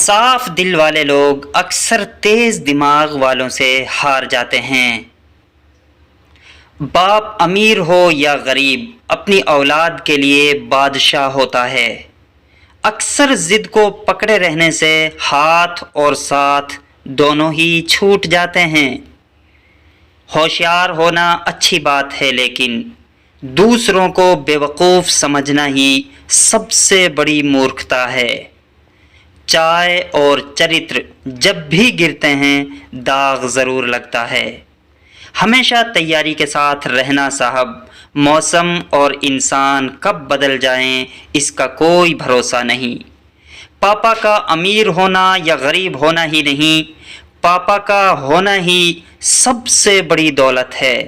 صاف دل والے لوگ اکثر تیز دماغ والوں سے ہار جاتے ہیں۔ باپ امیر ہو یا غریب، اپنی اولاد کے لیے بادشاہ ہوتا ہے۔ اکثر ضد کو پکڑے رہنے سے ہاتھ اور ساتھ دونوں ہی چھوٹ جاتے ہیں۔ ہوشیار ہونا اچھی بات ہے، لیکن دوسروں کو بیوقوف سمجھنا ہی سب سے بڑی مورکھتا ہے۔ چائے اور چرتر جب بھی گرتے ہیں داغ ضرور لگتا ہے۔ ہمیشہ تیاری کے ساتھ رہنا صاحب، موسم اور انسان کب بدل جائیں اس کا کوئی بھروسہ نہیں۔ پاپا کا امیر ہونا یا غریب ہونا ہی نہیں، پاپا کا ہونا ہی سب سے بڑی دولت ہے۔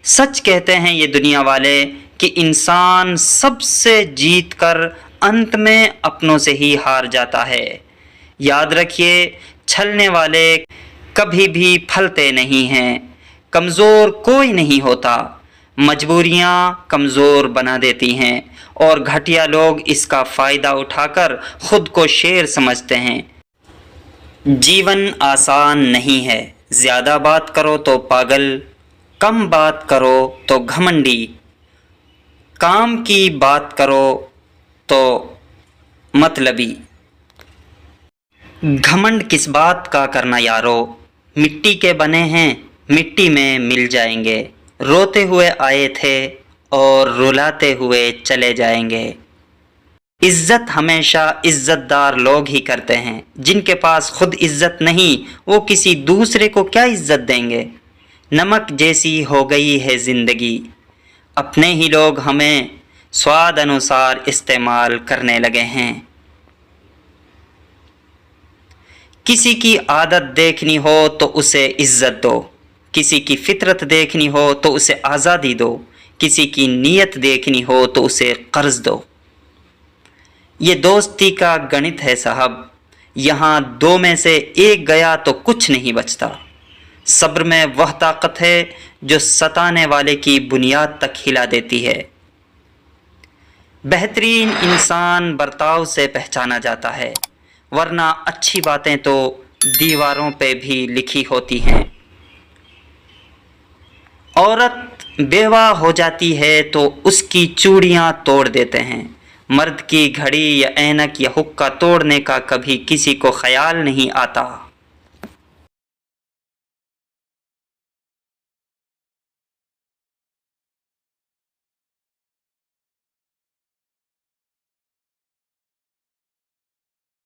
سچ کہتے ہیں یہ دنیا والے کہ انسان سب سے جیت کر انت میں اپنوں سے ہی ہار جاتا ہے۔ یاد رکھیے، چھلنے والے کبھی بھی پھلتے نہیں ہیں۔ کمزور کوئی نہیں ہوتا، مجبوریاں کمزور بنا دیتی ہیں، اور گھٹیا لوگ اس کا فائدہ اٹھا کر خود کو شیر سمجھتے ہیں۔ جیون آسان نہیں ہے، زیادہ بات کرو تو پاگل، کم بات کرو تو گھمنڈی، کام کی بات کرو تو مطلبی۔ گھمنڈ کس بات کا کرنا یارو، مٹی کے بنے ہیں مٹی میں مل جائیں گے۔ روتے ہوئے آئے تھے اور رلاتے ہوئے چلے جائیں گے۔ عزت ہمیشہ عزت دار لوگ ہی کرتے ہیں۔ جن کے پاس خود عزت نہیں، وہ کسی دوسرے کو کیا عزت دیں گے؟ نمک جیسی ہو گئی ہے زندگی، اپنے ہی لوگ ہمیں سواد انوسار استعمال کرنے لگے ہیں۔ کسی کی عادت دیکھنی ہو تو اسے عزت دو، کسی کی فطرت دیکھنی ہو تو اسے آزادی دو، کسی کی نیت دیکھنی ہو تو اسے قرض دو۔ یہ دوستی کا گنت ہے صاحب، یہاں دو میں سے ایک گیا تو کچھ نہیں بچتا۔ صبر میں وہ طاقت ہے جو ستانے والے کی بنیاد تک ہلا دیتی ہے۔ بہترین انسان برتاؤ سے پہچانا جاتا ہے، ورنہ اچھی باتیں تو دیواروں پہ بھی لکھی ہوتی ہیں۔ عورت بیوہ ہو جاتی ہے تو اس کی چوڑیاں توڑ دیتے ہیں، مرد کی گھڑی یا اینک یا حقہ توڑنے کا کبھی کسی کو خیال نہیں آتا۔